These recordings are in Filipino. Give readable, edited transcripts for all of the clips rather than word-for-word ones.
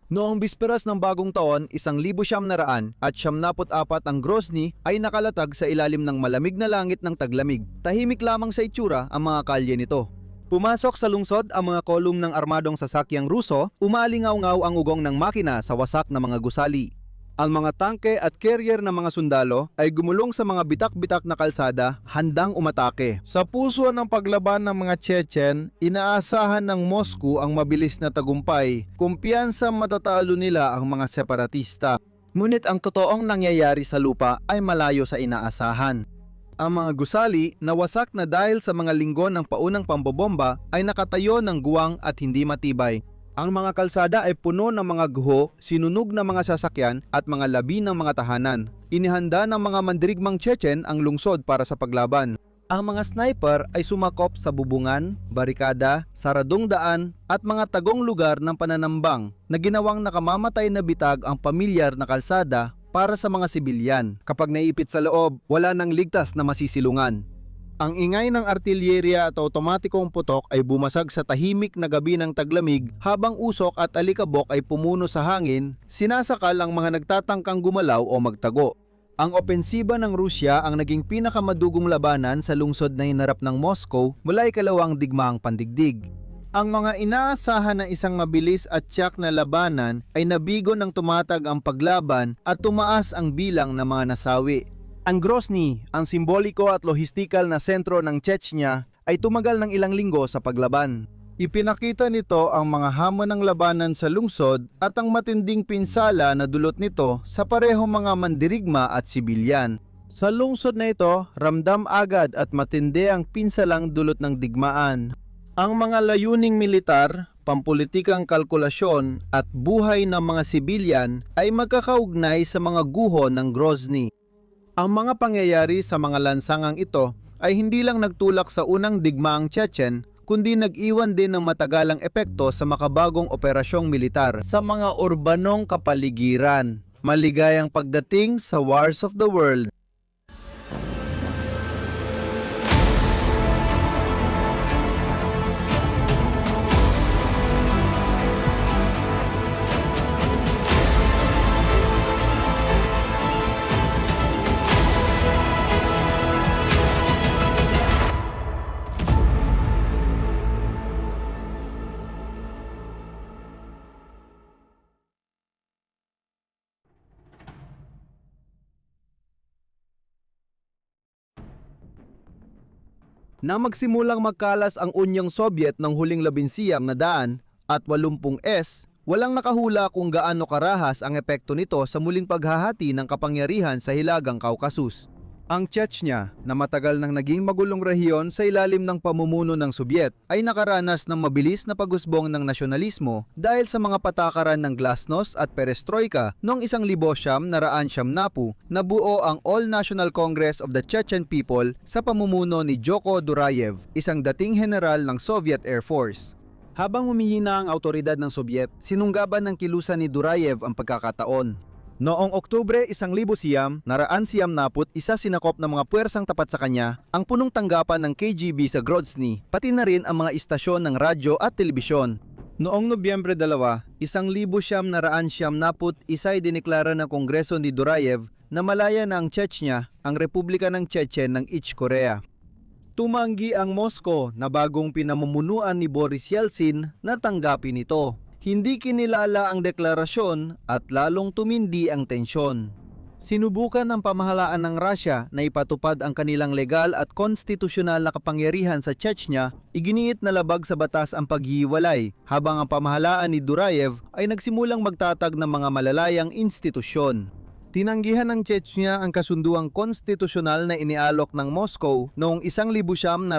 Noong bisperas ng bagong taon, 1900 at 74 ang Grozny ay nakalatag sa ilalim ng malamig na langit ng taglamig. Tahimik lamang sa itsura ang mga kalye nito. Pumasok sa lungsod ang mga kolum ng armadong sasakyang Ruso, umalingaw-ngaw ang ugong ng makina sa wasak na mga gusali. Ang mga tangke at carrier ng mga sundalo ay gumulong sa mga bitak-bitak na kalsada, handang umatake. Sa puso ng paglaban ng mga Chechen, inaasahan ng Moscow ang mabilis na tagumpay. Kumpiyansa matatalo nila ang mga separatista. Ngunit ang totoong nangyayari sa lupa ay malayo sa inaasahan. Ang mga gusali na wasak na dahil sa mga linggo ng paunang pambobomba ay nakatayo ng guwang at hindi matibay. Ang mga kalsada ay puno ng mga guho, sinunog na mga sasakyan at mga labi ng mga tahanan. Inihanda ng mga mandirigmang Chechen ang lungsod para sa paglaban. Ang mga sniper ay sumakop sa bubungan, barikada, saradong daan at mga tagong lugar ng pananambang na ginawang nakamamatay na bitag ang pamilyar na kalsada para sa mga sibilyan. Kapag naipit sa loob, wala nang ligtas na masisilungan. Ang ingay ng artilyerya at otomatikong putok ay bumasag sa tahimik na gabi ng taglamig habang usok at alikabok ay pumuno sa hangin, sinasakal ang mga nagtatangkang gumalaw o magtago. Ang opensiba ng Rusya ang naging pinakamadugong labanan sa lungsod na hinarap ng Moscow mula ikalawang digmaang pandigdig. Ang mga inaasahan na isang mabilis at tiyak na labanan ay nabigo ng tumatag ang paglaban at tumaas ang bilang ng mga nasawi. Ang Grozny, ang simboliko at lohistikal na sentro ng Chechnya, ay tumagal ng ilang linggo sa paglaban. Ipinakita nito ang mga hamon ng labanan sa lungsod at ang matinding pinsala na dulot nito sa parehong mga mandirigma at sibilyan. Sa lungsod na ito, ramdam agad at matindi ang pinsalang dulot ng digmaan. Ang mga layuning militar, pampulitikang kalkulasyon at buhay ng mga sibilyan ay magkakaugnay sa mga guho ng Grozny. Ang mga pangyayari sa mga lansangang ito ay hindi lang nagtulak sa unang digmaang Chechen, kundi nag-iwan din ng matagalang epekto sa makabagong operasyong militar sa mga urbanong kapaligiran. Maligayang pagdating sa Wars of the World. Nang magsimulang magkalas ang Unyong Soviet ng huling 11 na daan at 80 S, walang nakahula kung gaano karahas ang epekto nito sa muling paghahati ng kapangyarihan sa Hilagang Caucasus. Ang Chechnya, na matagal nang naging magulong rehiyon sa ilalim ng pamumuno ng Soviet, ay nakaranas ng mabilis na pagusbong ng nasyonalismo dahil sa mga patakaran ng Glasnost at Perestroika noong 1990 nabuo ang All-National Congress of the Chechen People sa pamumuno ni Joko Durayev, isang dating general ng Soviet Air Force. Habang humihina ang autoridad ng Soviet, sinunggaban ng kilusan ni Durayev ang pagkakataon. Noong Oktubre 1991, sinakop ng mga puwersang tapat sa kanya ang punong tanggapan ng KGB sa Grozny, pati na rin ang mga istasyon ng radyo at telebisyon. Noong Nobyembre 2, 1991 ay diniklara ng Kongreso ni Durayev na malaya na ang Chechnya, ang Republika ng Chechen ng East Korea. Tumanggi ang Moscow na bagong pinamumunuan ni Boris Yeltsin na tanggapin ito. Hindi kinilala ang deklarasyon at lalong tumindi ang tensyon. Sinubukan ng pamahalaan ng Russia na ipatupad ang kanilang legal at konstitusyonal na kapangyarihan sa Chechnya, iginiit na labag sa batas ang paghihiwalay, habang ang pamahalaan ni Durayev ay nagsimulang magtatag ng mga malalayang institusyon. Tinanggihan ng Chechnya ang kasunduang konstitusyonal na inialok ng Moscow noong 1992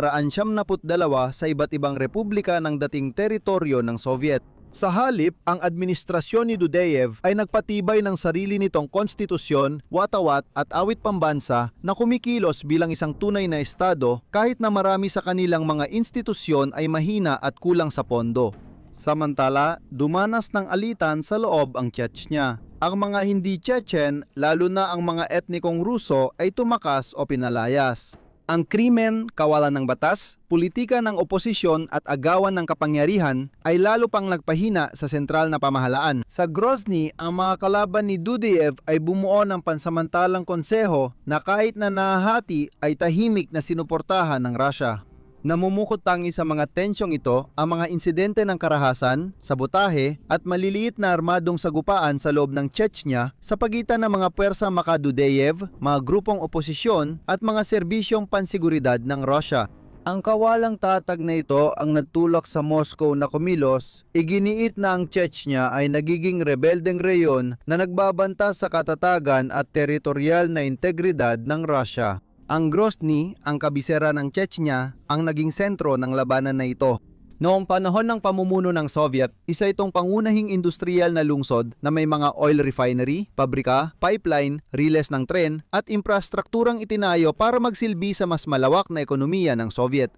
sa iba't ibang republika ng dating teritoryo ng Soviet. Sa halip, ang administrasyon ni Dudayev ay nagpatibay ng sarili nitong konstitusyon, watawat at awit pambansa na kumikilos bilang isang tunay na estado kahit na marami sa kanilang mga institusyon ay mahina at kulang sa pondo. Samantala, dumanas ng alitan sa loob ang Chechnya. Ang mga hindi Chechen, lalo na ang mga etnikong Ruso, ay tumakas o pinalayas. Ang krimen, kawalan ng batas, politika ng oposisyon at agawan ng kapangyarihan ay lalo pang nagpahina sa sentral na pamahalaan. Sa Grozny, ang mga kalaban ni Dudayev ay bumuo ng pansamantalang konseho na kahit na nahahati ay tahimik na sinuportahan ng Russia. Namumukot tangi sa mga tensyong ito ang mga insidente ng karahasan, sabotahe at maliliit na armadong sagupaan sa loob ng Chechnya sa pagitan ng mga puwersa Makadudayev, mga grupong oposisyon at mga serbisyong pansiguridad ng Russia. Ang kawalang tatag na ito ang nagtulak sa Moscow na kumilos, iginiit na ang Chechnya ay nagiging rebeldeng reyon na nagbabanta sa katatagan at teritorial na integridad ng Russia. Ang Grozny, ang kabisera ng Chechnya, ang naging sentro ng labanan na ito. Noong panahon ng pamumuno ng Soviet, isa itong pangunahing industrial na lungsod na may mga oil refinery, pabrika, pipeline, riles ng tren at infrastrukturang itinayo para magsilbi sa mas malawak na ekonomiya ng Soviet.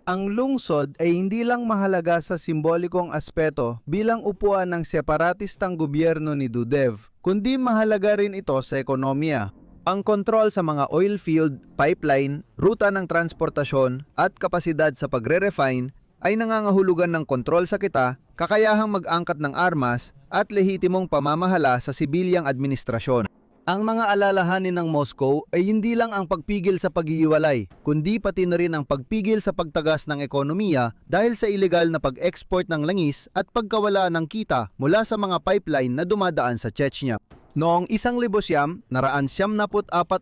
Ang lungsod ay hindi lang mahalaga sa simbolikong aspeto bilang upuan ng separatistang gobyerno ni Dudayev, kundi mahalaga rin ito sa ekonomiya. Ang kontrol sa mga oil field, pipeline, ruta ng transportasyon at kapasidad sa pagre-refine ay nangangahulugan ng kontrol sa kita, kakayahang mag-angkat ng armas at lehitimong pamamahala sa sibilyang administrasyon. Ang mga alalahanin ng Moscow ay hindi lang ang pagpigil sa paghihiwalay, kundi pati na rin ang pagpigil sa pagtagas ng ekonomiya dahil sa ilegal na pag-export ng langis at pagkawala ng kita mula sa mga pipeline na dumadaan sa Chechnya. Noong 1994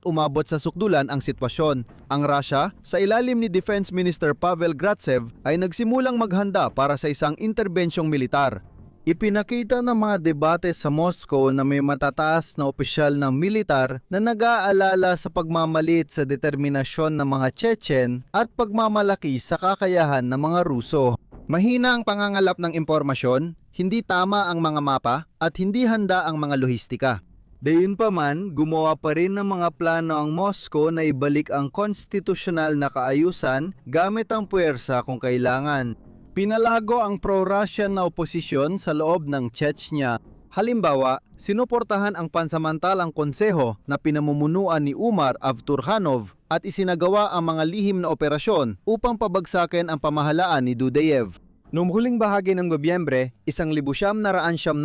umabot sa sukdulan ang sitwasyon. Ang Russia, sa ilalim ni Defense Minister Pavel Gratsev, ay nagsimulang maghanda para sa isang interbensyong militar. Ipinakita ng mga debate sa Moscow na may matataas na opisyal ng militar na nag-aalala sa pagmamalit sa determinasyon ng mga Chechen at pagmamalaki sa kakayahan ng mga Ruso. Mahina ang pangangalap ng impormasyon, hindi tama ang mga mapa at hindi handa ang mga lohistika. Gayunpaman, gumawa pa rin ng mga plano ang Moscow na ibalik ang konstitusyonal na kaayusan gamit ang puwersa kung kailangan. Pinalago ang pro-Russian na oposisyon sa loob ng Chechnya. Halimbawa, sinuportahan ang pansamantalang konseho na pinamumunuan ni Umar Avturkhanov at isinagawa ang mga lihim na operasyon upang pabagsakin ang pamahalaan ni Dudayev. Noong huling bahagi ng Nobyembre, 1974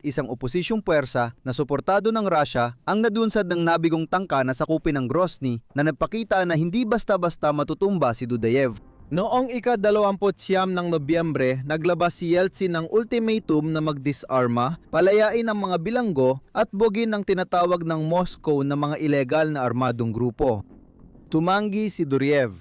isang oposisyong puwersa na suportado ng Russia ang nadunsad ng nabigong tangka na sakupin ng Grozny na nagpakita na hindi basta-basta matutumba si Dudayev. Noong ika-29 ng Nobyembre, naglabas si Yeltsin ng ultimatum na magdisarma, palayain ang mga bilanggo at bugin ang tinatawag ng Moscow na mga ilegal na armadong grupo. Tumanggi si Dudayev.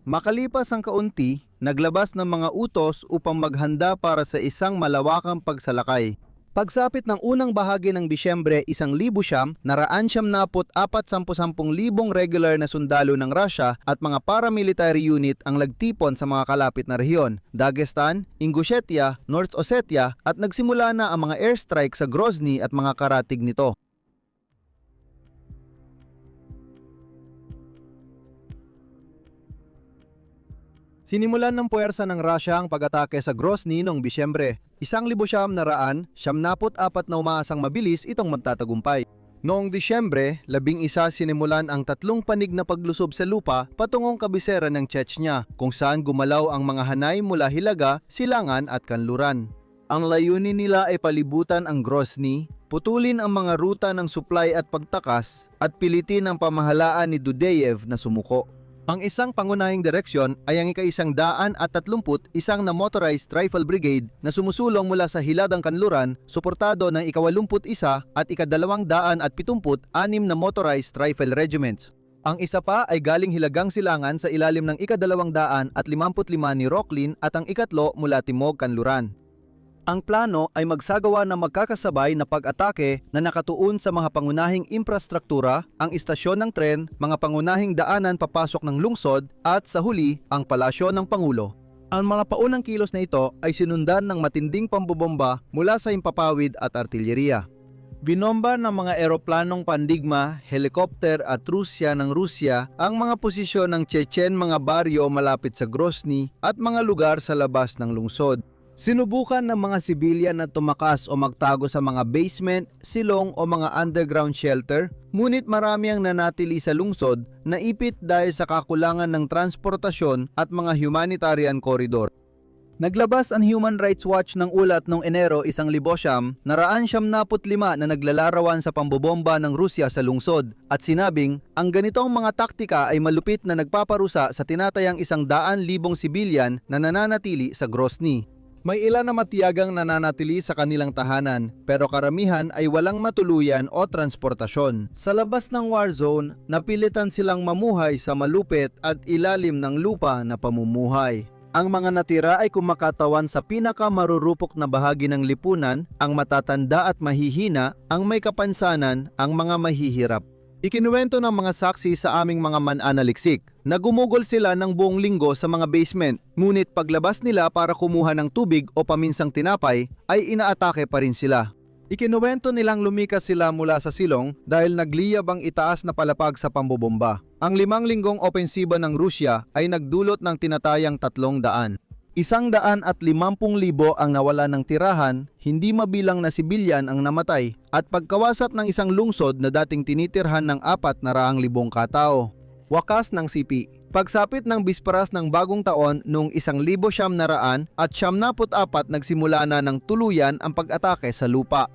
Makalipas ang kaunti, naglabas ng mga utos upang maghanda para sa isang malawakang pagsalakay. Pagsapit ng unang bahagi ng Disyembre 1974, 410,000 regular na sundalo ng Russia at mga paramilitary unit ang nagtipon sa mga kalapit na rehiyon, Dagestan, Ingushetia, North Ossetia at nagsimula na ang mga airstrike sa Grozny at mga karatig nito. Sinimulan ng puwersa ng Russia ang pag-atake sa Grozny noong Disyembre. 1,974 na umaasang mabilis itong magtatagumpay. Noong Disyembre, 11 sinimulan ang 3 panig na paglusob sa lupa patungong kabisera ng Chechnya, kung saan gumalaw ang mga hanay mula Hilaga, Silangan at Kanluran. Ang layunin nila ay palibutan ang Grozny, putulin ang mga ruta ng supply at pagtakas, at pilitin ang pamahalaan ni Dudayev na sumuko. Ang isang pangunahing direksyon ay ang ika-131 na Motorized Rifle Brigade na sumusulong mula sa Hiladang Kanluran, suportado ng ika-81 at ika-276 na Motorized Rifle Regiments. Ang isa pa ay galing Hilagang Silangan sa ilalim ng ika-255 ni Rocklin at ang ikatlo mula Timog Kanluran. Ang plano ay magsagawa ng magkakasabay na pag-atake na nakatuon sa mga pangunahing infrastruktura, ang istasyon ng tren, mga pangunahing daanan papasok ng lungsod at sa huli, ang palasyo ng Pangulo. Ang mga paunang kilos na ito ay sinundan ng matinding pambobomba mula sa himpapawid at artilyeriya. Binomba ng mga eroplanong pandigma, helikopter at Rusya ng Rusya ang mga posisyon ng Chechen mga baryo malapit sa Grozny at mga lugar sa labas ng lungsod. Sinubukan ng mga sibilyan na tumakas o magtago sa mga basement, silong o mga underground shelter, ngunit marami ang nanatili sa lungsod na ipit dahil sa kakulangan ng transportasyon at mga humanitarian corridor. Naglabas ang Human Rights Watch ng ulat noong Enero 1975 na naglalarawan sa pambobomba ng Rusya sa lungsod at sinabing ang ganitong mga taktika ay malupit na nagpaparusa sa tinatayang 100,000 sibilyan na nananatili sa Grozny. May ilan na matiyagang nananatili sa kanilang tahanan pero karamihan ay walang matuluyan o transportasyon. Sa labas ng war zone, napilitan silang mamuhay sa malupit at ilalim ng lupa na pamumuhay. Ang mga natira ay kumakatawan sa pinakamarurupok na bahagi ng lipunan, ang matatanda at mahihina, ang may kapansanan, ang mga mahihirap. Ikinuwento ng mga saksi sa aming mga mananaliksik na gumugol sila ng buong linggo sa mga basement, ngunit paglabas nila para kumuha ng tubig o paminsang tinapay ay inaatake pa rin sila. Ikinuwento nilang lumikas sila mula sa silong dahil nagliyab ang itaas na palapag sa pambobomba. Ang 5 linggong opensiba ng Rusya ay nagdulot ng tinatayang 300. 150,000 ang nawala ng tirahan, hindi mabilang na sibilyan ang namatay, at pagkawasat ng isang lungsod na dating tinitirhan ng 400,000 katao. Wakas ng CP. Pagsapit ng bisperas ng bagong taon noong 1974 at 74 nagsimula na ng tuluyan ang pag-atake sa lupa.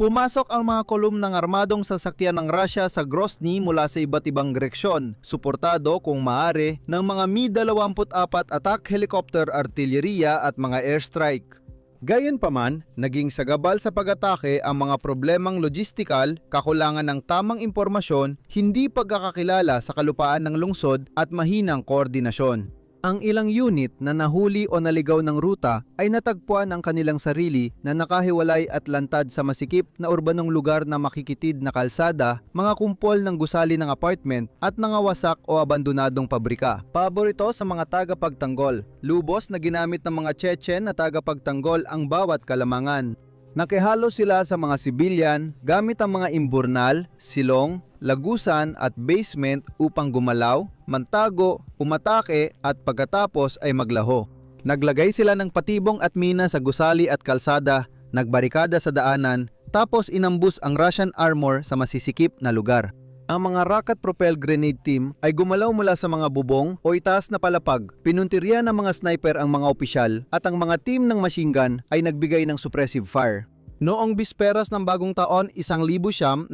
Pumasok ang mga kolumnang armadong sasakyan ng Russia sa Grozny mula sa iba't ibang direksyon, suportado kung maaari ng mga Mi-24 attack helicopter, artilleriya at mga airstrike. Gayunpaman, naging sagabal sa pag-atake ang mga problemang logistikal, kakulangan ng tamang impormasyon, hindi pagkakakilala sa kalupaan ng lungsod at mahinang koordinasyon. Ang ilang unit na nahuli o naligaw ng ruta ay natagpuan ang kanilang sarili na nakahiwalay at lantad sa masikip na urbanong lugar na makikitid na kalsada, mga kumpol ng gusali ng apartment at nangawasak o abandonadong pabrika. Paborito sa mga tagapagtanggol, lubos na ginamit ng mga Chechen na tagapagtanggol ang bawat kalamangan. Nakihalo sila sa mga sibilyan gamit ang mga imburnal, silong, lagusan at basement upang gumalaw, mantago, umatake at pagkatapos ay maglaho. Naglagay sila ng patibong at mina sa gusali at kalsada, nagbarikada sa daanan, tapos inambus ang Russian armor sa masisikip na lugar. Ang mga rocket-propelled grenade team ay gumalaw mula sa mga bubong o itaas na palapag, pinuntirya ng mga sniper ang mga opisyal at ang mga team ng machine gun ay nagbigay ng suppressive fire. Noong bisperas ng bagong taon, 1,974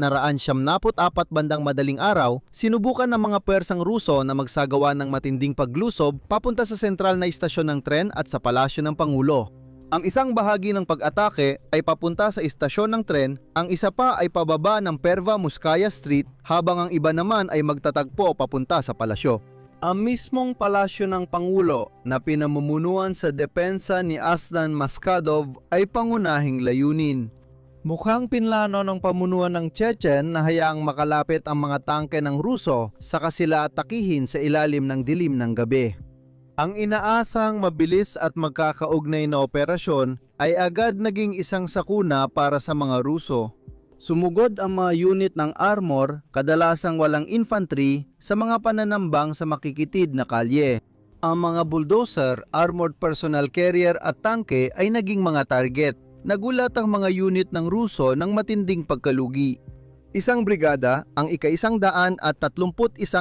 bandang madaling araw, sinubukan ng mga Persang Ruso na magsagawa ng matinding paglusob papunta sa sentral na istasyon ng tren at sa palasyo ng Pangulo. Ang isang bahagi ng pag-atake ay papunta sa istasyon ng tren, ang isa pa ay pababa ng Perva-Muskaya Street habang ang iba naman ay magtatagpo papunta sa palasyo. Ang mismong palasyo ng Pangulo na pinamumunuan sa depensa ni Aslan Maskadov ay pangunahing layunin. Mukhang pinlano ng pamunuan ng Chechen na hayaang makalapit ang mga tangke ng Ruso saka sila atakihin sa ilalim ng dilim ng gabi. Ang inaasang mabilis at magkakaugnay na operasyon ay agad naging isang sakuna para sa mga Ruso. Sumugod ang mga unit ng armor, kadalasang walang infantry, sa mga pananambang sa makikitid na kalye. Ang mga bulldozer, armored personnel carrier at tangke ay naging mga target. Nagulat ang mga unit ng Ruso ng matinding pagkalugi. Isang brigada, ang ika-131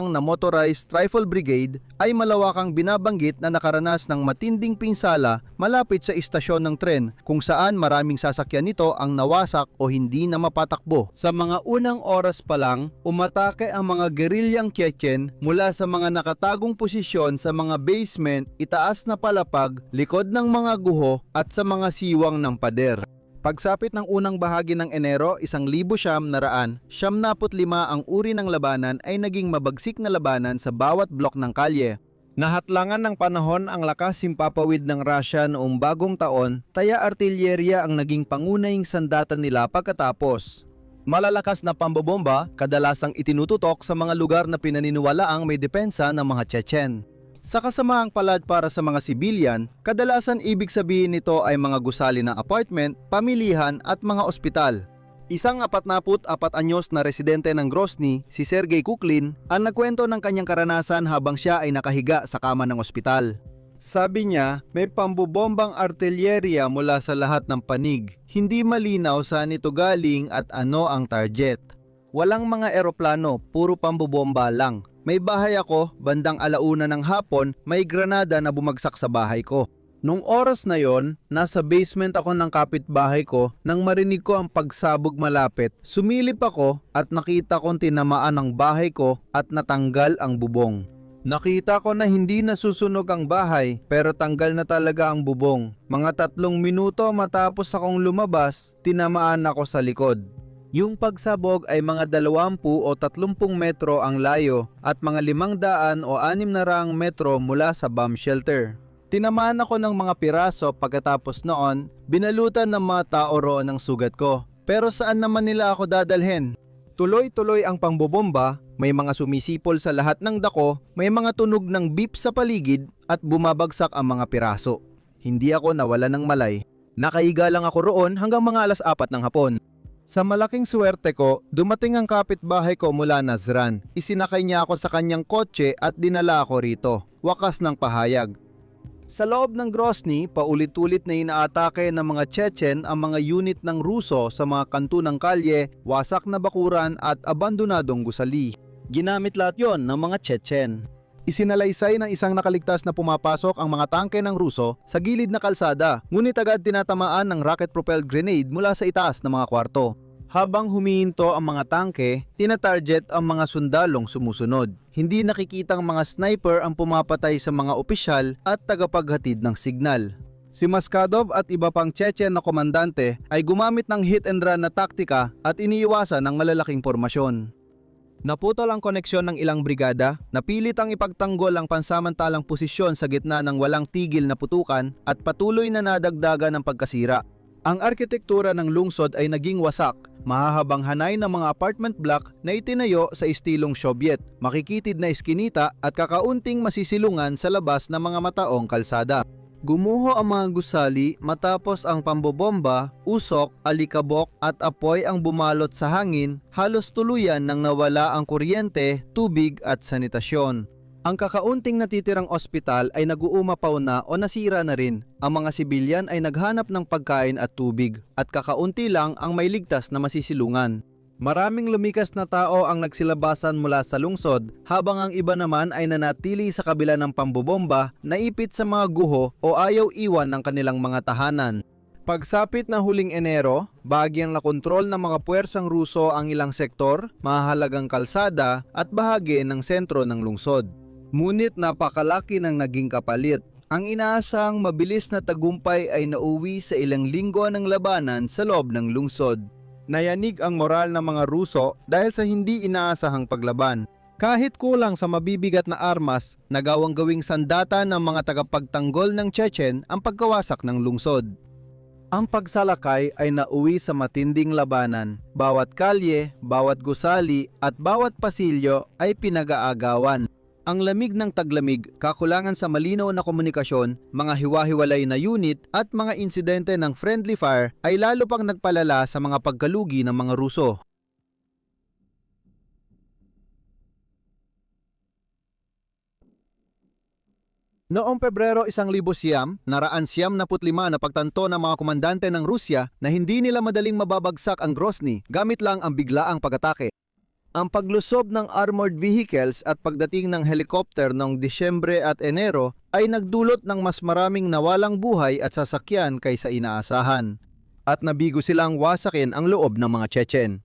na Motorized Rifle Brigade ay malawakang binabanggit na nakaranas ng matinding pinsala malapit sa istasyon ng tren kung saan maraming sasakyan nito ang nawasak o hindi na mapatakbo. Sa mga unang oras pa lang, umatake ang mga gerilyang Chechen mula sa mga nakatagong posisyon sa mga basement, itaas na palapag, likod ng mga guho at sa mga siwang ng pader. Pagsapit ng unang bahagi ng Enero 1975, ang uri ng labanan ay naging mabagsik na labanan sa bawat blok ng kalye. Nahatlangan ng panahon ang lakas simpapawid ng Russia noong bagong taon, kaya artilyerya ang naging pangunahing sandata nila pagkatapos. Malalakas na pambobomba, kadalasang itinututok sa mga lugar na pinaniniwalaang may depensa ng mga Chechen. Sa kasamaang palad para sa mga sibilyan, kadalasan ibig sabihin nito ay mga gusali ng apartment, pamilihan at mga ospital. Isang 44 anyos na residente ng Grozny, si Sergei Kuklin, ang nagkwento ng kanyang karanasan habang siya ay nakahiga sa kama ng ospital. Sabi niya, may pambobombang artilyerya mula sa lahat ng panig. Hindi malinaw saan ito galing at ano ang target. Walang mga eroplano, puro pambobomba lang. May bahay ako, bandang 1:00 ng hapon, may granada na bumagsak sa bahay ko. Nung oras na yon, nasa basement ako ng kapitbahay ko nang marinig ko ang pagsabog malapit. Sumilip ako at nakita kong tinamaan ang bahay ko at natanggal ang bubong. Nakita ko na hindi nasusunog ang bahay pero tanggal na talaga ang bubong. Mga 3 minuto matapos akong lumabas, tinamaan ako sa likod. Yung pagsabog ay mga 20 o 30 metro ang layo at mga 500 o 600 metro mula sa bomb shelter. Tinamaan ako ng mga piraso pagkatapos noon, binalutan ng mga tao roon ang sugat ko. Pero saan naman nila ako dadalhin? Tuloy-tuloy ang pangbobomba, may mga sumisipol sa lahat ng dako, may mga tunog ng beep sa paligid at bumabagsak ang mga piraso. Hindi ako nawala ng malay. Nakaiga lang ako roon hanggang mga 4:00 ng hapon. Sa malaking swerte ko, dumating ang kapitbahay ko mula Nazran. Isinakay niya ako sa kanyang kotse at dinala ako rito. Wakas ng pahayag. Sa loob ng Grozny, paulit-ulit na inaatake ng mga Chechen ang mga unit ng Ruso sa mga kanto ng kalye, wasak na bakuran at abandonadong gusali. Ginamit lahat yon ng mga Chechen. Isinalaysay ng isang nakaligtas na pumapasok ang mga tangke ng Ruso sa gilid na kalsada, ngunit agad tinatamaan ng rocket-propelled grenade mula sa itaas ng mga kwarto. Habang humihinto ang mga tangke, tinatarget ang mga sundalong sumusunod. Hindi nakikitang mga sniper ang pumapatay sa mga opisyal at tagapaghatid ng signal. Si Maskadov at iba pang Chechen na komandante ay gumamit ng hit and run na taktika at iniiwasan ng malalaking pormasyon. Naputol ang koneksyon ng ilang brigada, napilit ang ipagtanggol ang pansamantalang posisyon sa gitna ng walang tigil na putukan at patuloy na nadagdagan ng pagkasira. Ang arkitektura ng lungsod ay naging wasak, mahahabang hanay ng mga apartment block na itinayo sa estilong Soviet, makikitid na eskinita at kakaunting masisilungan sa labas ng mga mataong kalsada. Gumuho ang mga gusali matapos ang pambobomba, usok, alikabok at apoy ang bumalot sa hangin, halos tuluyan nang nawala ang kuryente, tubig at sanitasyon. Ang kakaunting natitirang ospital ay naguumapaw na o nasira na rin. Ang mga sibilyan ay naghanap ng pagkain at tubig at kakaunti lang ang may ligtas na masisilungan. Maraming lumikas na tao ang nagsilabasan mula sa lungsod habang ang iba naman ay nanatili sa kabila ng pambobomba, naipit sa mga guho o ayaw iwan ng kanilang mga tahanan. Pagsapit ng huling Enero, bahagyang nakontrol ng mga puwersang Ruso ang ilang sektor, mahahalagang kalsada at bahagi ng sentro ng lungsod. Ngunit napakalaki ng naging kapalit. Ang inaasahang mabilis na tagumpay ay nauwi sa ilang linggo ng labanan sa loob ng lungsod. Nayanig ang moral ng mga Ruso dahil sa hindi inaasahang paglaban. Kahit kulang sa mabibigat na armas, nagawang gawing sandata ng mga tagapagtanggol ng Chechen ang pagkawasak ng lungsod. Ang pagsalakay ay nauwi sa matinding labanan. Bawat kalye, bawat gusali at bawat pasilyo ay pinag-aagawan. Ang lamig ng taglamig, kakulangan sa malinaw na komunikasyon, mga hiwa-hiwalay na unit at mga insidente ng friendly fire ay lalo pang nagpalala sa mga pagkalugi ng mga Ruso. Noong Pebrero 1900, naraan 75 na pagtanto ng mga komandante ng Rusya na hindi nila madaling mababagsak ang Grozny gamit lang ang biglaang pag-atake. Ang paglusob ng armored vehicles at pagdating ng helicopter noong Disyembre at Enero ay nagdulot ng mas maraming nawalang buhay at sasakyan kaysa inaasahan. At nabigo silang wasakin ang loob ng mga Chechen.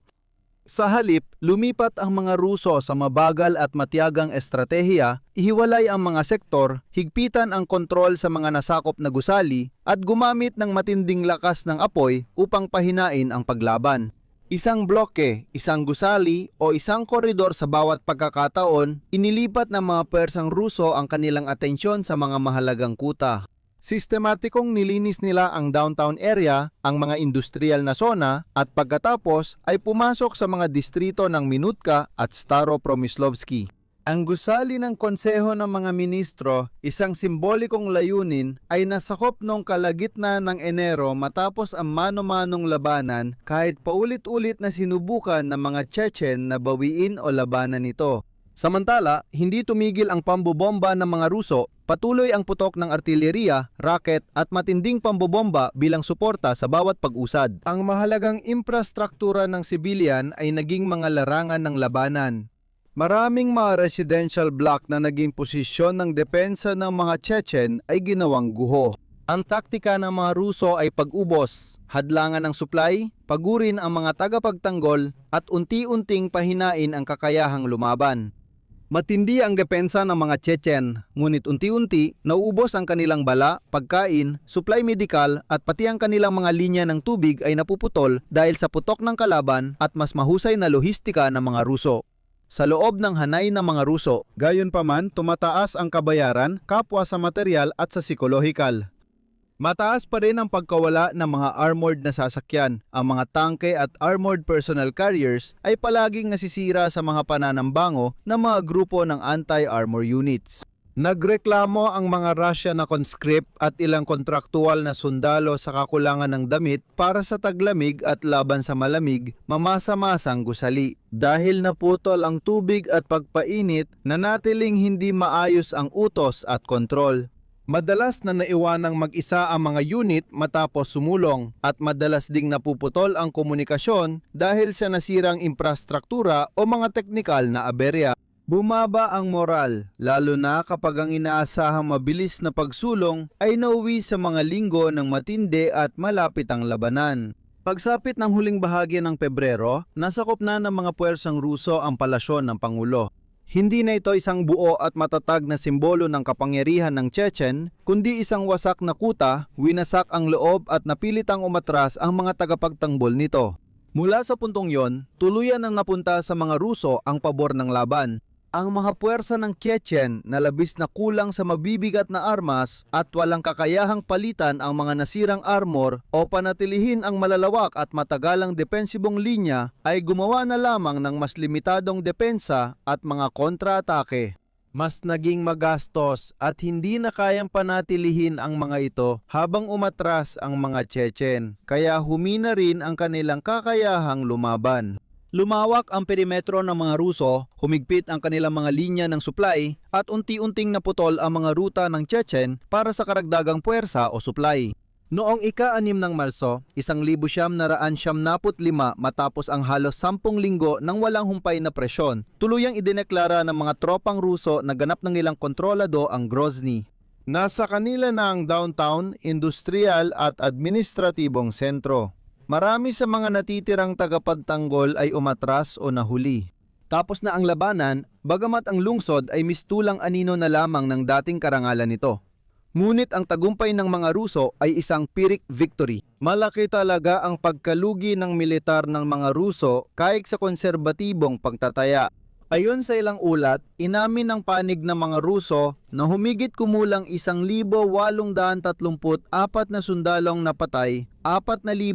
Sa halip, lumipat ang mga Ruso sa mabagal at matiyagang estratehiya, ihiwalay ang mga sektor, higpitan ang kontrol sa mga nasakop na gusali at gumamit ng matinding lakas ng apoy upang pahinain ang paglaban. Isang bloke, isang gusali o isang koridor sa bawat pagkakataon, inilipat ng mga Persang Ruso ang kanilang atensyon sa mga mahalagang kuta. Sistematikong nilinis nila ang downtown area, ang mga industrial na zona at pagkatapos ay pumasok sa mga distrito ng Minutka at Staropromyslovsky. Ang gusali ng konseho ng mga ministro, isang simbolikong layunin, ay nasakop noong kalagitnaan ng Enero matapos ang mano-manong labanan kahit paulit-ulit na sinubukan ng mga Chechen na bawiin o labanan ito. Samantala, hindi tumigil ang pambobomba ng mga Ruso, patuloy ang putok ng artilleriya, rocket at matinding pambobomba bilang suporta sa bawat pag-usad. Ang mahalagang infrastruktura ng sibilyan ay naging mga larangan ng labanan. Maraming mga residential block na naging posisyon ng depensa ng mga Chechen ay ginawang guho. Ang taktika ng mga Ruso ay pag-ubos, hadlangan ng supply, pagurin ang mga tagapagtanggol at unti-unting pahinain ang kakayahang lumaban. Matindi ang depensa ng mga Chechen, ngunit unti-unti nauubos ang kanilang bala, pagkain, supply medikal at pati ang kanilang mga linya ng tubig ay napuputol dahil sa putok ng kalaban at mas mahusay na lohistika ng mga Ruso. Sa loob ng hanay ng mga Ruso, Gayunpaman, tumataas ang kabayaran, kapwa sa material at sa psikolohikal. Mataas pa rin ang pagkawala ng mga armored na sasakyan. Ang mga tangke at armored personnel carriers ay palaging nasisira sa mga pananambango ng mga grupo ng anti-armor units. Nagreklamo ang mga Russian na conscript at ilang kontraktual na sundalo sa kakulangan ng damit para sa taglamig at laban sa malamig, mamasa-masang gusali. Dahil naputol ang tubig at pagpainit, nanatiling hindi maayos ang utos at kontrol. Madalas na naiwanang mag-isa ang mga unit matapos sumulong at madalas ding napuputol ang komunikasyon dahil sa nasirang infrastruktura o mga teknikal na aberya. Bumaba ang moral, lalo na kapag ang inaasahang mabilis na pagsulong ay nauwi sa mga linggo ng matindi at malapit ang labanan. Pagsapit ng huling bahagi ng Pebrero, nasakop na ng mga puwersang Ruso ang palasyon ng Pangulo. Hindi na ito isang buo at matatag na simbolo ng kapangyarihan ng Chechen, kundi isang wasak na kuta, winasak ang loob at napilitang umatras ang mga tagapagtanggol nito. Mula sa puntong yon, tuluyan ang napunta sa mga Ruso ang pabor ng laban. Ang mga puwersa ng Chechen na labis na kulang sa mabibigat na armas at walang kakayahang palitan ang mga nasirang armor o panatilihin ang malalawak at matagalang depensibong linya ay gumawa na lamang ng mas limitadong depensa at mga kontra-atake. Mas naging magastos at hindi na kayang panatilihin ang mga ito habang umatras ang mga Chechen, kaya humina rin ang kanilang kakayahang lumaban. Lumawak ang perimetro ng mga Ruso, humigpit ang kanilang mga linya ng supply at unti-unting naputol ang mga ruta ng Chechen para sa karagdagang puwersa o supply. Noong ika-6 ng Marso, 1975 matapos ang halos 10 linggo ng walang humpay na presyon, tuluyang idineklara ng mga tropang Ruso na ganap ng ilang kontrolado ang Grozny. Nasa kanila na ang downtown, industrial at administratibong sentro. Marami sa mga natitirang tagapagtanggol ay umatras o nahuli. Tapos na ang labanan, bagamat ang lungsod ay mistulang anino na lamang ng dating karangalan nito. Ngunit ang tagumpay ng mga Ruso ay isang Pyrrhic victory. Malaki talaga ang pagkalugi ng militar ng mga Ruso kahit sa konserbatibong pagtataya. Ayon sa ilang ulat, inamin ng panig ng mga Ruso na humigit kumulang 1,834 na sundalong napatay, 4,670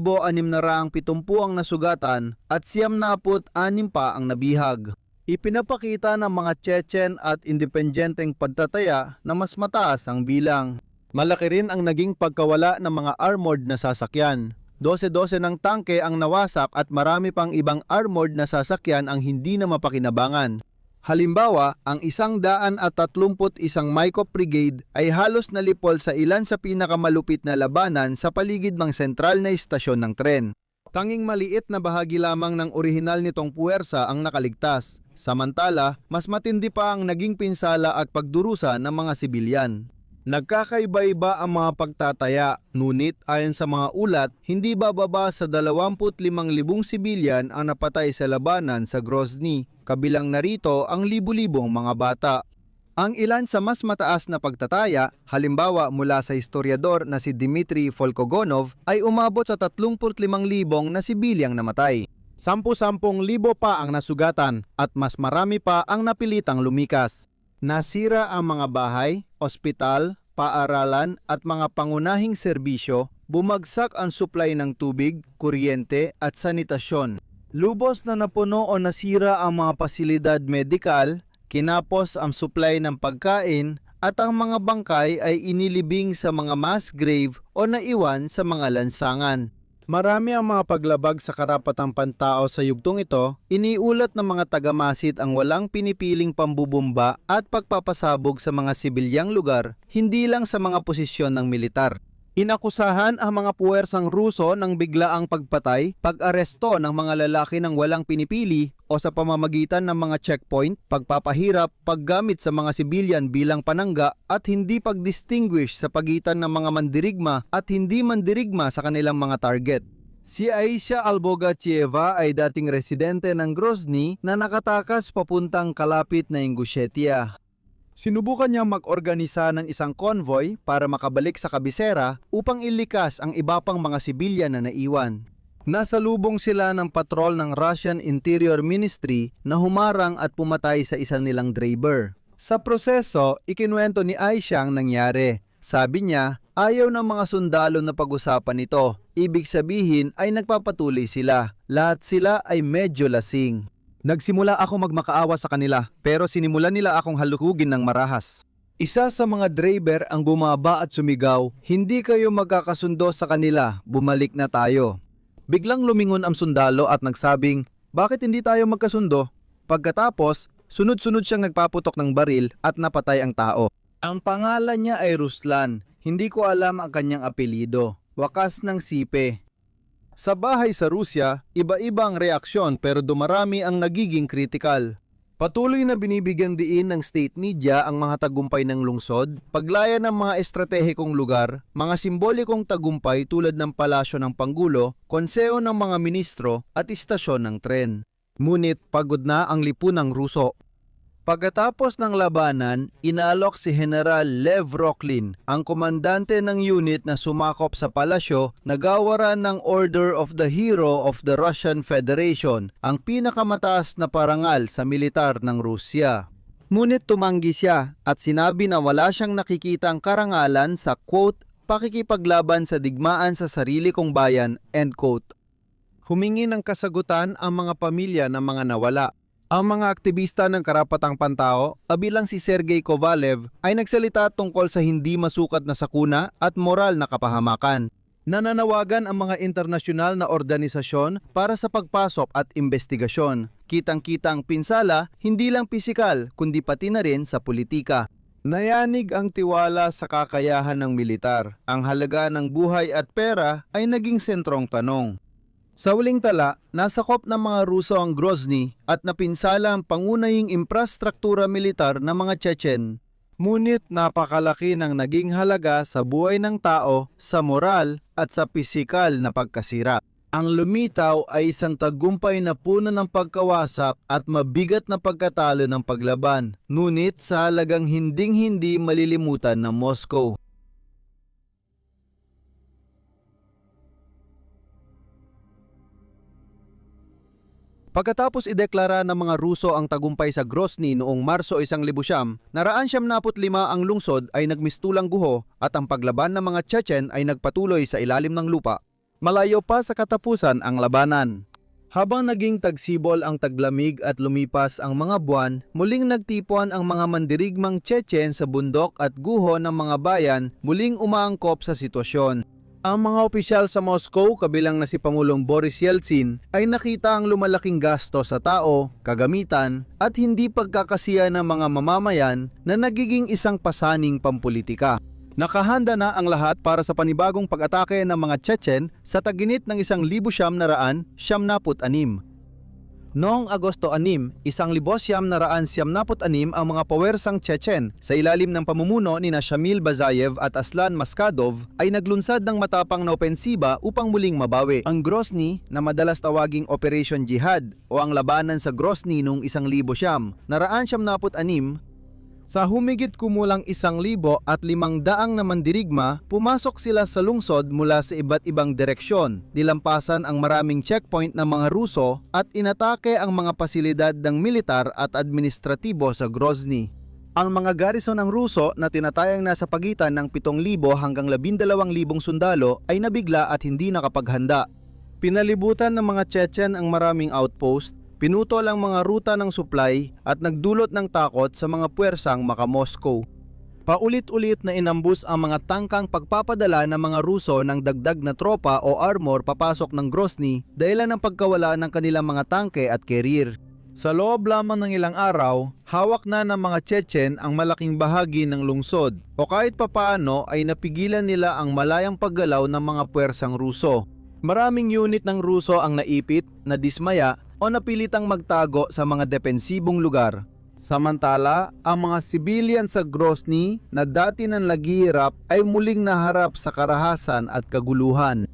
ang nasugatan at 96 pa ang nabihag. Ipinapakita ng mga Chechen at independenteng pagtataya na mas mataas ang bilang. Malaki rin ang naging pagkawala ng mga armored na sasakyan. 12 ng tangke ang nawasak at marami pang ibang armored na sasakyan ang hindi na mapakinabangan. Halimbawa, ang 131 Maikop Brigade ay halos nalipol sa ilan sa pinakamalupit na labanan sa paligid ng sentral na istasyon ng tren. Tanging maliit na bahagi lamang ng orihinal nitong puwersa ang nakaligtas. Samantala, mas matindi pa ang naging pinsala at pagdurusa ng mga sibilyan. Nagkakaiba-iba ang mga pagtataya, ngunit ayon sa mga ulat, hindi bababa sa 25,000 sibilyan ang napatay sa labanan sa Grozny, kabilang narito ang libu-libong mga bata. Ang ilan sa mas mataas na pagtataya, halimbawa mula sa historiador na si Dmitry Volkogonov, ay umabot sa 35,000 na sibilyang namatay. 10,000 pa ang nasugatan at mas marami pa ang napilitang lumikas. Nasira ang mga bahay, ospital, paaralan at mga pangunahing serbisyo, bumagsak ang supply ng tubig, kuryente at sanitasyon. Lubos na napuno o nasira ang mga pasilidad medikal, kinapos ang supply ng pagkain at ang mga bangkay ay inilibing sa mga mass grave o naiwan sa mga lansangan. Marami ang mga paglabag sa karapatang pantao sa yugtong ito, iniulat ng mga tagamasid ang walang pinipiling pambubomba at pagpapasabog sa mga sibilyang lugar, hindi lang sa mga posisyon ng militar. Inakusahan ang mga puwersang Ruso ng biglaang pagpatay, pag-aresto ng mga lalaki ng walang pinipili o sa pamamagitan ng mga checkpoint, pagpapahirap, paggamit sa mga sibilyan bilang panangga at hindi pag-distinguish sa pagitan ng mga mandirigma at hindi mandirigma sa kanilang mga target. Si Aisha Albogachieva ay dating residente ng Grozny na nakatakas papuntang kalapit na Ingushetia. Sinubukan niyang mag-organisa ng isang convoy para makabalik sa kabisera upang ilikas ang iba pang mga sibilyan na naiwan. Nasalubong sila ng patrol ng Russian Interior Ministry na humarang at pumatay sa isa nilang driver. Sa proseso, ikinuwento ni Aisha ang nangyari. Sabi niya, ayaw ng mga sundalo na pag-usapan ito. Ibig sabihin ay nagpapatuloy sila. Lahat sila ay medyo lasing. Nagsimula ako magmakaawa sa kanila pero sinimulan nila akong halukugin ng marahas. Isa sa mga driver ang bumaba at sumigaw, hindi kayo magkakasundo sa kanila, bumalik na tayo. Biglang lumingon ang sundalo at nagsabing, bakit hindi tayo magkasundo? Pagkatapos, sunod-sunod siyang nagpaputok ng baril at napatay ang tao. Ang pangalan niya ay Ruslan, hindi ko alam ang kanyang apelido, wakas ng sipe. Sa bahay sa Rusya, iba-iba ang reaksyon pero dumarami ang nagiging kritikal. Patuloy na binibigyan diin ng state media ang mga tagumpay ng lungsod, paglaya ng mga estratehikong lugar, mga simbolikong tagumpay tulad ng palasyo ng Pangulo, konseho ng mga ministro at istasyon ng tren. Ngunit pagod na ang lipunang Ruso. Pagkatapos ng labanan, inalok si General Lev Roklin, ang komandante ng unit na sumakop sa palasyo, nagawaran ng Order of the Hero of the Russian Federation, ang pinakamataas na parangal sa militar ng Rusya. Ngunit tumanggi siya at sinabi na wala siyang nakikitang karangalan sa quote, pakikipaglaban sa digmaan sa sarili kong bayan, end quote. Humingi ng kasagutan ang mga pamilya ng mga nawala. Ang mga aktivista ng karapatang pantao, kabilang si Sergey Kovalev, ay nagsalita tungkol sa hindi masukat na sakuna at moral na kapahamakan. Nananawagan ang mga internasyonal na organisasyon para sa pagpasok at investigasyon. Kitang-kitang pinsala, hindi lang pisikal, kundi pati na rin sa politika. Nayanig ang tiwala sa kakayahan ng militar. Ang halaga ng buhay at pera ay naging sentrong tanong. Sa huling tala, nasakop ng mga Ruso ang Grozny at napinsala ang pangunahing infrastruktura militar ng mga Chechen. Ngunit napakalaki ng naging halaga sa buhay ng tao, sa moral at sa pisikal na pagkasira. Ang lumitaw ay isang tagumpay na puno ng pagkawasak at mabigat na pagkatalo ng paglaban, ngunit sa halagang hinding-hindi malilimutan ng Moscow. Pagkatapos ideklara ng mga Ruso ang tagumpay sa Grozny noong Marso 1900, naraan 75 ang lungsod ay nagmistulang guho at ang paglaban ng mga Chechen ay nagpatuloy sa ilalim ng lupa. Malayo pa sa katapusan ang labanan. Habang naging tagsibol ang taglamig at lumipas ang mga buwan, muling nagtipon ang mga mandirigmang Chechen sa bundok at guho ng mga bayan, muling umaangkop sa sitwasyon. Ang mga opisyal sa Moscow, kabilang na si Pangulong Boris Yeltsin, ay nakita ang lumalaking gasto sa tao, kagamitan, at hindi pagkakasiya ng mga mamamayan na nagiging isang pasaning pampolitika. Nakahanda na ang lahat para sa panibagong pag-atake ng mga Chechen sa taginit ng 1,976. Noong Agosto 6, 1976 ang mga pawersang Chechen sa ilalim ng pamumuno ni Shamil Bazayev at Aslan Maskadov ay naglunsad ng matapang na opensiba upang muling mabawi ang Grozny, na madalas tawaging Operation Jihad o ang labanan sa Grozny noong 1976. Sa humigit kumulang 1,500 na mandirigma, pumasok sila sa lungsod mula sa iba't ibang direksyon, nilampasan ang maraming checkpoint ng mga Ruso at inatake ang mga pasilidad ng militar at administratibo sa Grozny. Ang mga garrison ng Ruso na tinatayang nasa pagitan ng 7,000 hanggang 12,000 sundalo ay nabigla at hindi nakapaghanda. Pinalibutan ng mga Chechen ang maraming outpost, pinutol ang mga ruta ng supply at nagdulot ng takot sa mga puwersang maka-Moscow. Paulit-ulit na inambus ang mga tangkang pagpapadala ng mga Ruso ng dagdag na tropa o armor papasok ng Grozny dahilan ng pagkawala ng kanilang mga tangke at carrier. Sa loob lamang ng ilang araw, hawak na ng mga Chechen ang malaking bahagi ng lungsod o kahit papaano ay napigilan nila ang malayang paggalaw ng mga puwersang Ruso. Maraming unit ng Ruso ang naipit, nadismaya o napilitang magtago sa mga depensibong lugar. Samantala, ang mga civilian sa Grozny na dati nang naghihirap ay muling naharap sa karahasan at kaguluhan.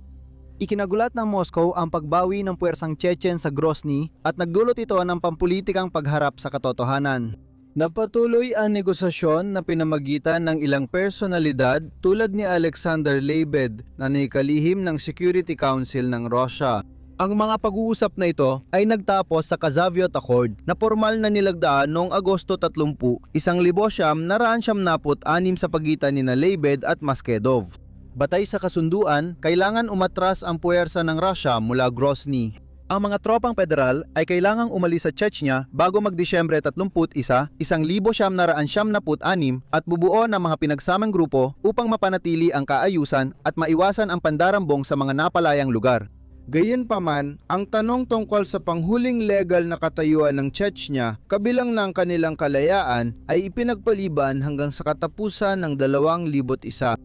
Ikinagulat ng Moscow ang pagbawi ng puwersang Chechen sa Grozny at nagdulot ito ng pampulitikang pagharap sa katotohanan. Napatuloy ang negosasyon na pinamagitan ng ilang personalidad tulad ni Alexander Lebed na naikalihim ng Security Council ng Russia. Ang mga pag-uusap na ito ay nagtapos sa Kazavyot Accord na formal na nilagdaan noong Agosto 30, 1996 sa pagitan ni Lebed at Maskedov. Batay sa kasunduan, kailangan umatras ang puwersa ng Russia mula Grozny. Ang mga tropang federal ay kailangang umalis sa Chechnya bago mag-Disyembre 31, 1996 at bubuo ng mga pinagsamang grupo upang mapanatili ang kaayusan at maiwasan ang pandarambong sa mga napalayang lugar. Gayunpaman, ang tanong tungkol sa panghuling legal na katayuan ng Chechnya kabilang ng kanilang kalayaan ay ipinagpaliban hanggang sa katapusan ng 2001.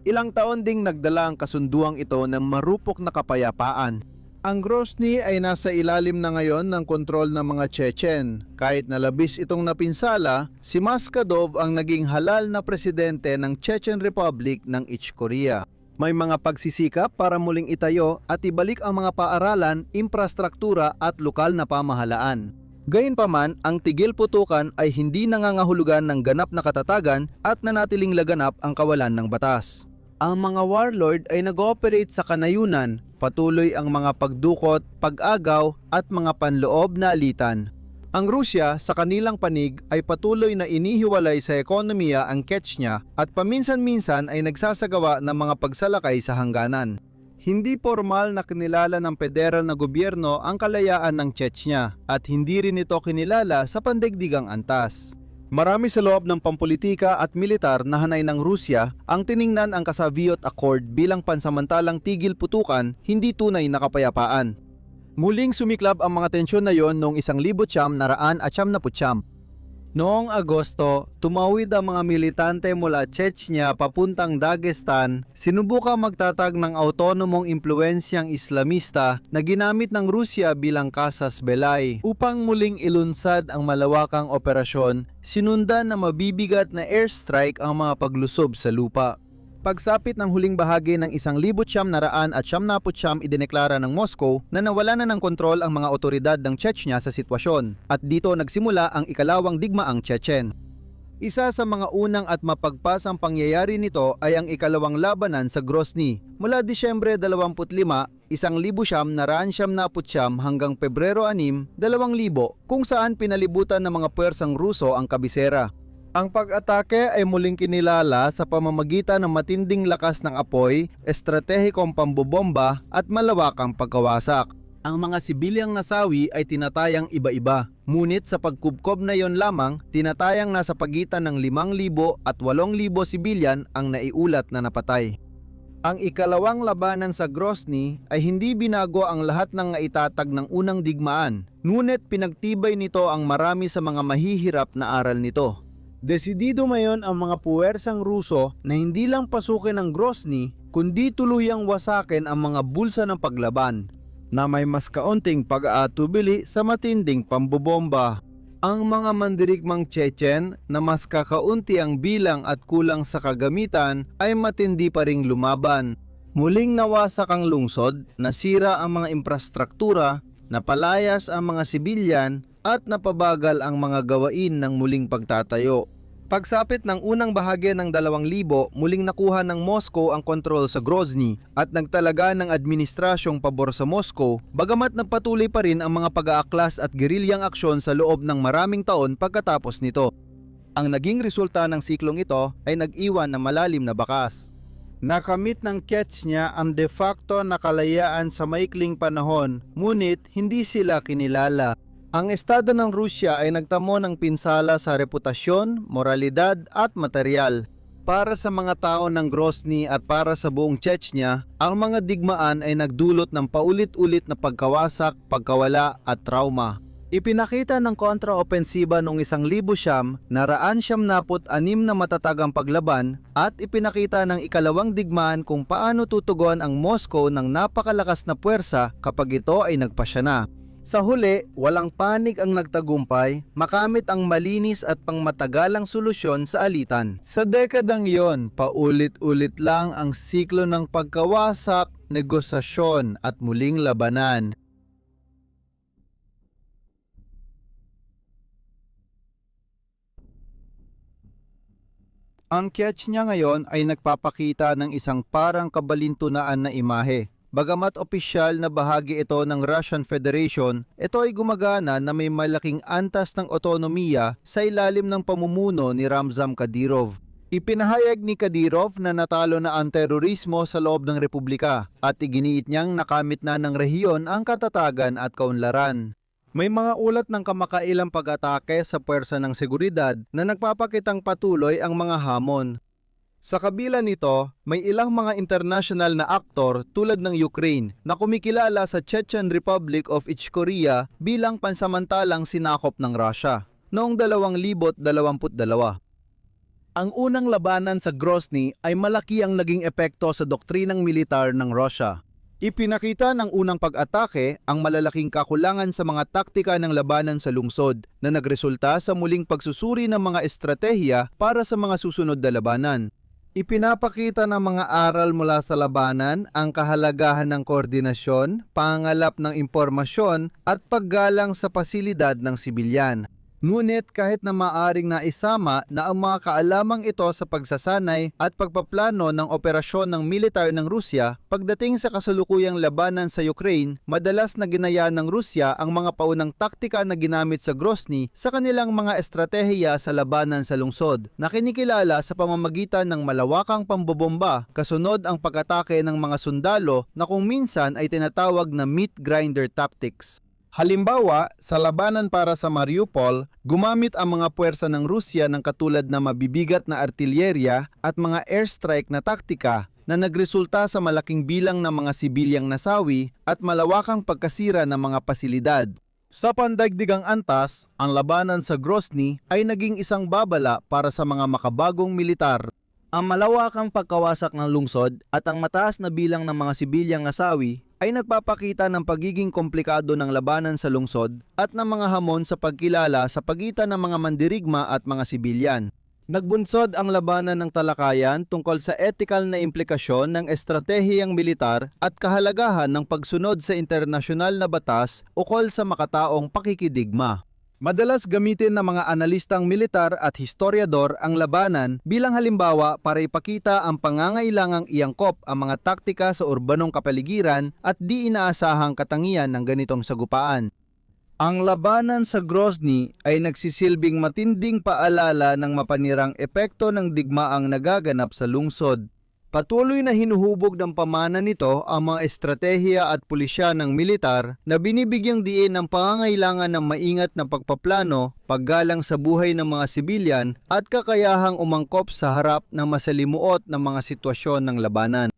Ilang taon ding nagdala ang kasunduang ito ng marupok na kapayapaan. Ang Grozny ay nasa ilalim na ngayon ng kontrol ng mga Chechen. Kahit na labis itong napinsala, si Maskhadov ang naging halal na presidente ng Chechen Republic ng Ichkoria. May mga pagsisikap para muling itayo at ibalik ang mga paaralan, infrastruktura at lokal na pamahalaan. Gayunpaman, ang tigil putukan ay hindi nangangahulugan ng ganap na katatagan at nanatiling laganap ang kawalan ng batas. Ang mga warlord ay nag-ooperate sa kanayunan, patuloy ang mga pagdukot, pag-agaw at mga panloob na alitan. Ang Rusya sa kanilang panig ay patuloy na inihiwalay sa ekonomiya ang Chechnya at paminsan-minsan ay nagsasagawa ng mga pagsalakay sa hangganan. Hindi formal na kinilala ng federal na gobyerno ang kalayaan ng Chechnya at hindi rin ito kinilala sa pandaigdigang antas. Marami sa loob ng pampolitika at militar na hanay ng Rusya ang tiningnan ang Kasavyot Accord bilang pansamantalang tigil putukan, hindi tunay na kapayapaan. Muling sumiklab ang mga tensyon na yon noong 1999. Noong Agosto, tumawid ang mga militante mula Chechnya papuntang Dagestan, sinubukang magtatag ng autonomong impluensyang Islamista na ginamit ng Rusya bilang Casas Belay. Upang muling ilunsad ang malawakang operasyon, sinundan na mabibigat na airstrike ang mga paglusob sa lupa. Pagsapit ng huling bahagi ng 1999, idineklara ng Moscow na nawala na ng kontrol ang mga otoridad ng Chechnya sa sitwasyon at dito nagsimula ang ikalawang digmaang Chechen. Isa sa mga unang at mapagpasang pangyayari nito ay ang ikalawang labanan sa Grozny mula Disyembre 25, 1999 hanggang Pebrero 6, 2000 kung saan pinalibutan ng mga puwersang Ruso ang kabisera. Ang pag-atake ay muling kinilala sa pamamagitan ng matinding lakas ng apoy, estratehikong pambobomba at malawakang pagkawasak. Ang mga sibilyang nasawi ay tinatayang iba-iba, ngunit sa pagkubkob na yon lamang, tinatayang nasa pagitan ng 5,000 at 8,000 sibilyan ang naiulat na napatay. Ang ikalawang labanan sa Grozny ay hindi binago ang lahat ng naitatag ng unang digmaan, ngunit pinagtibay nito ang marami sa mga mahihirap na aral nito. Desidido ngayon ang mga puwersang Ruso na hindi lang pasukin ang Grozny, kundi tuluyang wasakin ang mga bulsa ng paglaban, na may mas kaunting pag-aatubili sa matinding pambobomba. Ang mga mandirigmang Chechen na mas kakaunti ang bilang at kulang sa kagamitan ay matindi pa ring lumaban. Muling nawasak ang lungsod, nasira ang mga infrastruktura, napalayas ang mga sibilyan, at napabagal ang mga gawain ng muling pagtatayo. Pagsapit ng unang bahagi ng 2000, muling nakuha ng Moscow ang kontrol sa Grozny at nagtalaga ng administrasyong pabor sa Moscow, bagamat nagpatuloy pa rin ang mga pag-aaklas at gerilyang aksyon sa loob ng maraming taon pagkatapos nito. Ang naging resulta ng siklong ito ay nag-iwan ng malalim na bakas. Nakamit ng Chechnya ang de facto na kalayaan sa maikling panahon, ngunit hindi sila kinilala. Ang estado ng Rusya ay nagtamo ng pinsala sa reputasyon, moralidad at materyal. Para sa mga tao ng Grozny at para sa buong Chechnya, ang mga digmaan ay nagdulot ng paulit-ulit na pagkawasak, pagkawala at trauma. Ipinakita ng kontraopensiba noong 1996 na matatagang paglaban at ipinakita ng ikalawang digmaan kung paano tutugon ang Moscow ng napakalakas na puwersa kapag ito ay nagpasya na. Sa huli, walang panig ang nagtagumpay, makamit ang malinis at pangmatagalang solusyon sa alitan. Sa dekadang iyon, paulit-ulit lang ang siklo ng pagkawasak, negosasyon at muling labanan. Ang Chechnya ngayon ay nagpapakita ng isang parang kabalintunaan na imahe. Bagamat opisyal na bahagi ito ng Russian Federation, ito ay gumagana na may malaking antas ng otonomiya sa ilalim ng pamumuno ni Ramzan Kadyrov. Ipinahayag ni Kadyrov na natalo na ang terorismo sa loob ng republika at iginiit niyang nakamit na ng rehiyon ang katatagan at kaunlaran. May mga ulat ng kamakailang pag-atake sa puwersa ng seguridad na nagpapakitang patuloy ang mga hamon. Sa kabila nito, may ilang mga international na aktor tulad ng Ukraine na kumikilala sa Chechen Republic of Ichkoria bilang pansamantalang sinakop ng Russia noong 2022. Ang unang labanan sa Grozny ay malaki ang naging epekto sa doktrinang militar ng Russia. Ipinakita ng unang pag-atake ang malalaking kakulangan sa mga taktika ng labanan sa lungsod na nagresulta sa muling pagsusuri ng mga estratehiya para sa mga susunod na labanan. Ipinapakita ng mga aral mula sa labanan ang kahalagahan ng koordinasyon, pangalap ng impormasyon at paggalang sa pasilidad ng sibilyan. Ngunit kahit na maaring naisama na ang mga kaalamang ito sa pagsasanay at pagpaplano ng operasyon ng militar ng Rusya, pagdating sa kasalukuyang labanan sa Ukraine, madalas na ginaya ng Rusya ang mga paunang taktika na ginamit sa Grozny sa kanilang mga estratehiya sa labanan sa lungsod, na kinikilala sa pamamagitan ng malawakang pambobomba, kasunod ang pag-atake ng mga sundalo na kung minsan ay tinatawag na meat grinder tactics. Halimbawa, sa labanan para sa Mariupol, gumamit ang mga puwersa ng Rusya ng katulad na mabibigat na artilyerya at mga airstrike na taktika na nagresulta sa malaking bilang ng mga sibilyang nasawi at malawakang pagkasira ng mga pasilidad. Sa pandaigdigang antas, ang labanan sa Grozny ay naging isang babala para sa mga makabagong militar. Ang malawakang pagkawasak ng lungsod at ang mataas na bilang ng mga sibilyang nasawi ay nagpapakita ng pagiging komplikado ng labanan sa lungsod at ng mga hamon sa pagkilala sa pagitan ng mga mandirigma at mga sibilyan. Nagbunsod ang labanan ng talakayan tungkol sa ethical na implikasyon ng estratehiyang militar at kahalagahan ng pagsunod sa internasyonal na batas ukol sa makataong pakikidigma. Madalas gamitin ng mga analistang militar at historiador ang labanan bilang halimbawa para ipakita ang pangangailangang iangkop ang mga taktika sa urbanong kapaligiran at di inaasahang katangian ng ganitong sagupaan. Ang labanan sa Grozny ay nagsisilbing matinding paalala ng mapanirang epekto ng digmaang nagaganap sa lungsod. Patuloy na hinuhubog ng pamana nito ang mga estratehiya at pulisya ng militar na binibigyang diin ng pangangailangan ng maingat na pagpaplano, paggalang sa buhay ng mga sibilyan at kakayahang umangkop sa harap ng masalimuot na mga sitwasyon ng labanan.